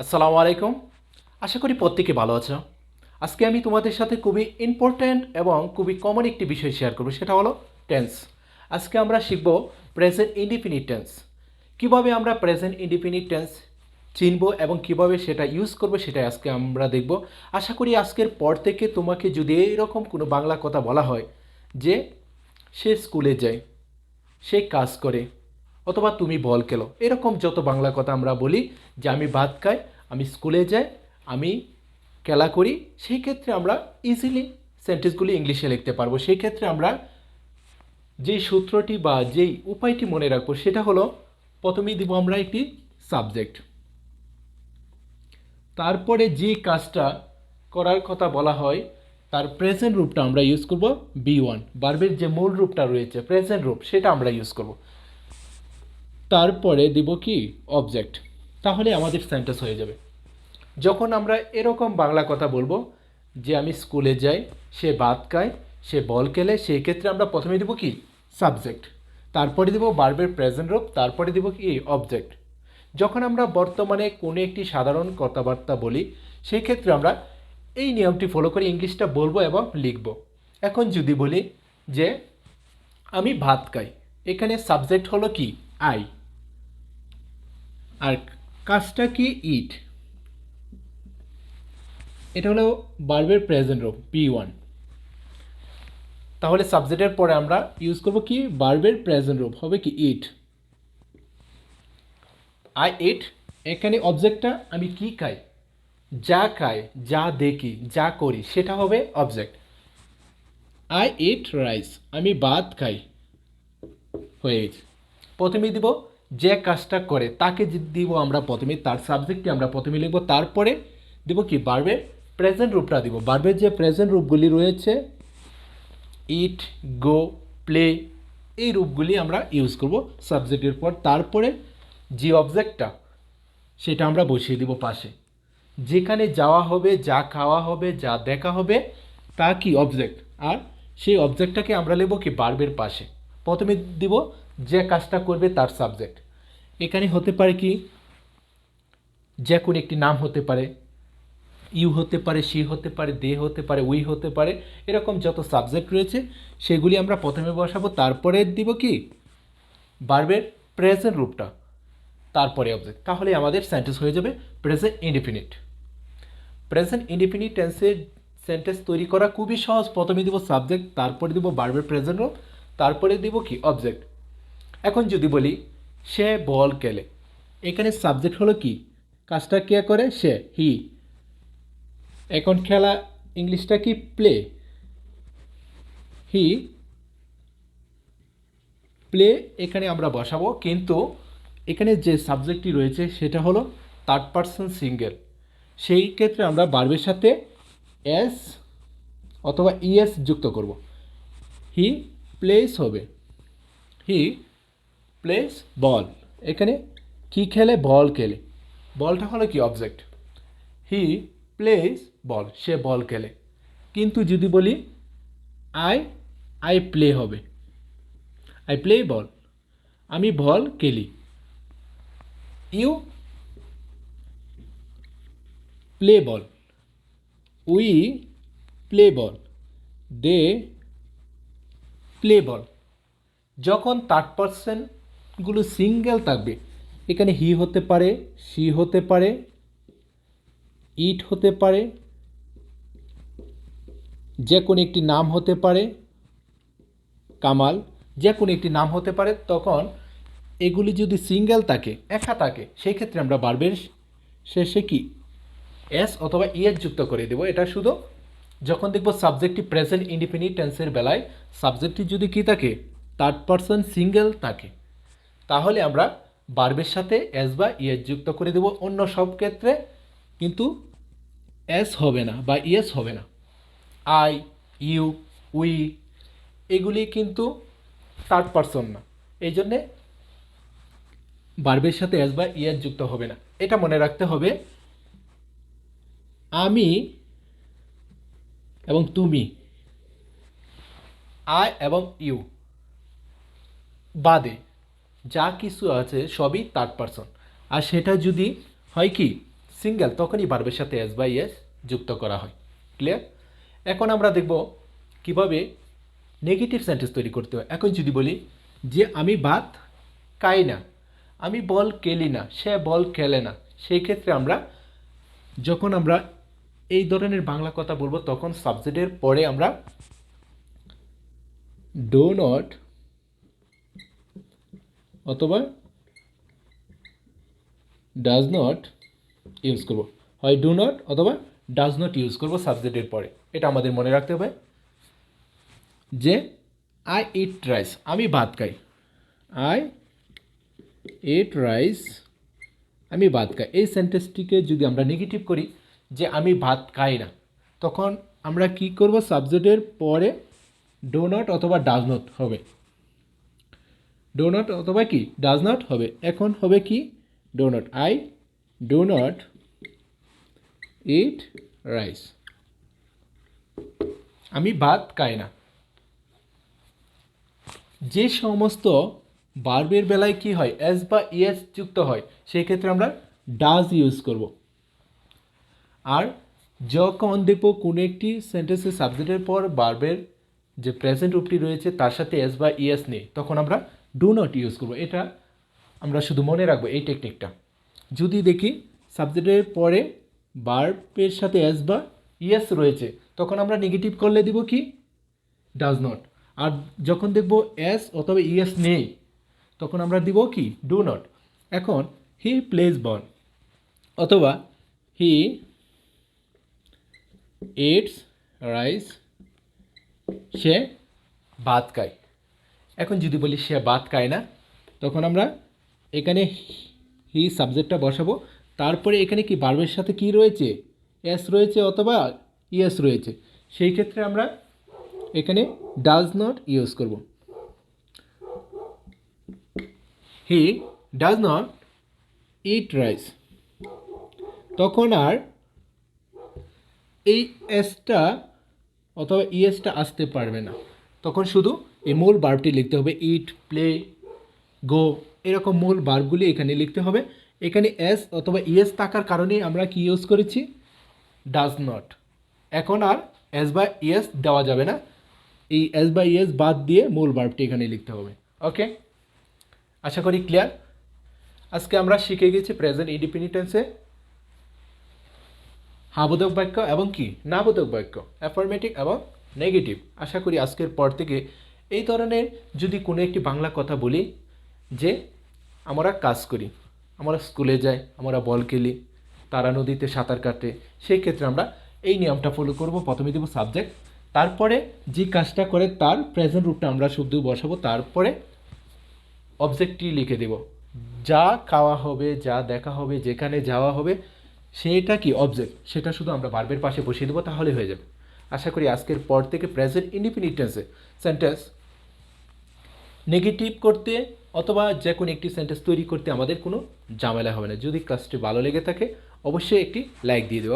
আসসালামু আলাইকুম। আশা করি প্রত্যেকে ভালো আছো। আজকে আমি তোমাদের সাথে খুবই ইম্পর্ট্যান্ট এবং খুবই কমন একটি বিষয় শেয়ার করব, সেটা হলো টেন্স। আজকে আমরা শিখব প্রেজেন্ট ইনডিফিনিট টেন্স। কীভাবে আমরা প্রেজেন্ট ইনডিফিনিট টেন্স চিনব এবং কিভাবে সেটা ইউজ করব সেটাই আজকে আমরা দেখব। আশা করি আজকের পর থেকে তোমাকে যদি এইরকম কোনো বাংলা কথা বলা হয় যে সে স্কুলে যায়, সে কাজ করে, অথবা তুমি বল খেলো, এরকম যত বাংলা কথা আমরা বলি যে আমি ভাত খাই, আমি স্কুলে যাই, আমি খেলা করি, সেই ক্ষেত্রে আমরা ইজিলি সেন্টেন্সগুলি ইংলিশে লিখতে পারবো। সেই ক্ষেত্রে আমরা যেই সূত্রটি বা যেই উপায়টি মনে রাখবো সেটা হলো, প্রথমেই দিব আমরা একটি সাবজেক্ট, তারপরে যে কাজটা করার কথা বলা হয় তার প্রেজেন্ট রূপটা আমরা ইউজ করব বি1, ভার্বের যে মূল রূপটা রয়েছে প্রেজেন্ট রূপ সেটা আমরা ইউজ করব। তারপরে দিব কি অবজেক্ট, তাহলে আমাদের সেন্টেন্স হয়ে যাবে। যখন আমরা এরকম বাংলা কথা বলবো যে আমি স্কুলে যাই, সে ভাত খায়, সে বল খেলে, সেই ক্ষেত্রে আমরা প্রথমে দিব কি সাবজেক্ট, তারপরে দিব ভার্বের প্রেজেন্ট রূপ, তারপরে দিব কি অবজেক্ট। যখন আমরা বর্তমানে কোনো একটি সাধারণ কথাবার্তা বলি সেই ক্ষেত্রে আমরা এই নিয়মটি ফলো করে ইংলিশটা বলবো এবং লিখব। এখন যদি বলি যে আমি ভাত খাই, এখানে সাবজেক্ট হলো কি আই, আর কাজটা কি ইট, এটা হলো ভার্বের প্রেজেন্ট রূপ পি1। তাহলে সাবজেক্টের পরে আমরা ইউজ করব কি ভার্বের প্রেজেন্ট রূপ হবে কি ইট, আই ইট। এখানে অবজেক্টটা আমি কি খাই, যা খাই, যা দেখি, যা করি সেটা হবে অবজেক্ট। আই ইট রাইস, আমি ভাত খাই, হয়ে গেছে। প্রথমে দিব যে কাজটা করে তাকে দিব আমরা প্রথমে, তার সাবজেক্টটি আমরা প্রথমে লিখব, তারপরে দিব কি ভার্বের প্রেজেন্ট রূপটা দিব। ভার্বের যে প্রেজেন্ট রূপগুলি রয়েছে ইট, গো, প্লে, এই রূপগুলি আমরা ইউজ করব সাবজেক্টের পর। তারপরে যে অবজেক্টটা সেটা আমরা বসিয়ে দিব পাশে, যেখানে যাওয়া হবে, যা খাওয়া হবে, যা দেখা হবে তা কি অবজেক্ট, আর সেই অবজেক্টটাকে আমরা নেব কি ভার্বের পাশে। প্রথমে দিব যে কাজটা করবে তার সাবজেক্ট, এখানে হতে পারে কি যে কোনো একটি নাম হতে পারে, ইউ হতে পারে, সি হতে পারে, দে হতে পারে, উই হতে পারে, এরকম যত সাবজেক্ট রয়েছে সেগুলি আমরা প্রথমে বসাবো, তারপরে দিব কি ভার্বের প্রেজেন্ট রূপটা, তারপরে অবজেক্ট। তাহলে আমাদের সেন্টেন্স হয়ে যাবে প্রেজেন্ট ইনডিফিনিট। প্রেজেন্ট ইনডিফিনিট টেন্সের সেন্টেন্স তৈরি করা খুবই সহজ। প্রথমে দিব সাবজেক্ট, তারপরে দিব ভার্বের প্রেজেন্ট রূপ, তারপরে দিব কি অবজেক্ট। এখন যদি বলি সে বল খেলে, এখানে সাবজেক্ট হলো কি, কাজটা কে করে, সে, হি। এখন খেলা ইংলিশটা কি প্লে, হি প্লে, এখানে আমরা বসাবো, কিন্তু এখানে যে সাবজেক্টটি রয়েছে সেটা হলো থার্ড পারসন সিঙ্গেল, সেই ক্ষেত্রে আমরা ভার্বের সাথে এস অথবা ইএস যুক্ত করব। হি প্লেস হবে হি প্লেস বল, এখানে কি খেলে, বল খেলে, বলটা হলো কি অবজেক্ট। হি প্লেস বল, সে বল খেলে। কিন্তু যদি বলি আই আই প্লে হবে, আই প্লে বল, আমি বল খেলি। You play ball, we play ball, they play ball. যখন থার্ড পারসনগুলো সিঙ্গেল থাকবে, এখানে হি হতে পারে, সি হতে পারে, ইট হতে পারে, যে কোনো একটি নাম হতে পারে, কামাল, যে কোনো একটি নাম হতে পারে, তখন এগুলি যদি সিঙ্গেল থাকে, একা থাকে, সেই ক্ষেত্রে আমরা ভার্বের শেষে কি এস অথবা ইএস যুক্ত করে দেব। এটা শুধু যখন দেখব সাবজেক্টটি প্রেজেন্ট ইনডিফিনিট টেন্সের বেলায় সাবজেক্টটি যদি কী থাকে, থার্ড পারসন সিঙ্গেল থাকে, তাহলে আমরা ভার্বের সাথে এস বা ইএস যুক্ত করে দেব। অন্য সব ক্ষেত্রে কিন্তু এস হবে না বা ইএস হবে না। আই, ইউ, উই এগুলি কিন্তু থার্ড পারসন না, এই জন্যে ভার্বের সাথে এস বা ইএস যুক্ত হবে না। এটা মনে রাখতে হবে। আমি এবং তুমি, আই এবং ইউ বাদে যা কিছু আছে সবই থার্ড পারসন। আর সেটা যদি হয় কি সিঙ্গেল তখনই ভার্বের সাথে এস বা ইএস যুক্ত করা হয়। ক্লিয়ার? এখন আমরা দেখব কিভাবে নেগেটিভ সেন্টেন্স তৈরি করতে হয়। এখন যদি বলি যে আমি ভাত খাই না, আমি বল খেলি না, সে বল খেলে না, সেই ক্ষেত্রে আমরা যখন আমরা এই ধরনের বাংলা কথা বলবো তখন সাবজেক্টের পরে আমরা ডো নট অথবা ডাজ নট ইউজ করব। হয় ডু নট অথবা ডাজ নট ইউজ করব সাবজেক্টের পরে। এটা আমাদের মনে রাখতে হবে যে আই ইট রাইস, আমি ভাত খাই। আই ইট রাইস, আমি ভাত খাই। এই সেন্টেন্সটিকে যদি আমরা নেগেটিভ করি যে আমি ভাত খাই না, তখন আমরা কি করব? সাবজেক্টের পরে ডো নট অথবা ডাজ নট হবে। ডো নট অথবা কি ডাজ নট হবে। এখন হবে কি do not. I do not eat rice, আমি ভাত খাই না। যে সমস্ত ভার্বের বেলায় কি হয় এস বা ইএস যুক্ত হয় সেই ক্ষেত্রে আমরা ডাজ ইউজ করব। আর যখন দেখব কোনো একটি সেন্টেন্সের সাবজেক্টের পর ভার্বের যে প্রেজেন্ট রূপটি রয়েছে তার সাথে এস বা ইএস নেই, তখন আমরা ডু নট ইউজ করব। এটা আমরা শুধু মনে রাখবো এই টেকনিকটা। যদি দেখি সাবজেক্টের পরে ভার্বের সাথে এস বা ইএস রয়েছে তখন আমরা নেগেটিভ করলে দিব কি ডাজ নট। আর যখন দেখব এস অথবা ইএস নেই তখন আমরা দিব কি ডু নট। এখন হি প্লেজ বল অথবা হি ইটস রাইস, সে ভাত খায়। এখন যদি বলি সে ভাত খায় না, তখন আমরা এখানে হি সাবজেক্টটা বসাবো, তারপরে এখানে কি ভার্বের সাথে কি রয়েছে এস রয়েছে অথবা ইএস রয়েছে, সেই ক্ষেত্রে আমরা এখানে ডাজ নট ইউজ করব। He does not eat rice, তখন আর এই এসটা অথবা ইএসটা আসতে পারবে না, তখন শুধু এই মূল ভার্বটি লিখতে হবে। ইট, প্লে, গো, এরকম মূল ভার্বগুলি এখানে লিখতে হবে। এখানে এস অথবা ইএস থাকার কারণে আমরা কি ইউজ করেছি ডাজ নট। এখন আর এস বা ইএস দেওয়া যাবে না, এই এস বা ইএস বাদ দিয়ে মূল ভার্বটি এখানে লিখতে হবে। ওকে, আশা করি ক্লিয়ার। আজকে আমরা শিখে গেছি প্রেজেন্ট ইনডিফিনিট টেন্সে হ্যাঁবোধক বাক্য এবং কি নাবোধক বাক্য, অ্যাফার্মেটিভ এবং নেগেটিভ। আশা করি আজকের পর থেকে এই ধরনের যদি কোনো একটি বাংলা কথা বলি যে আমরা কাজ করি, আমরা স্কুলে যাই, আমরা বল খেলি, তারা নদীতে সাঁতার কাটে, সেই ক্ষেত্রে আমরা এই নিয়মটা ফলো করব। প্রথমে দেব সাবজেক্ট, তারপরে যে কাজটা করে তার প্রেজেন্ট রূপটা আমরা শুধু বসাবো, তারপরে অবজেক্টটি লিখে দেব। যা খাওয়া হবে, যা দেখা হবে, যেখানে যাওয়া হবে সেটা কি অবজেক্ট, সেটা শুধু আমরা ভার্বের পাশে বসিয়ে দেবো, তাহলে হয়ে যাবে। আশা করি আজকের পর থেকে প্রেজেন্ট ইনডিফিনিট টেন্সে সেন্টেন্স নেগেটিভ করতে অথবা যে কোনো একটি সেন্টেন্স তৈরি করতে আমাদের কোনো ঝামেলা হবে না। যদি ক্লাসটি ভালো লেগে থাকে অবশ্যই একটি লাইক দিয়ে দেবো।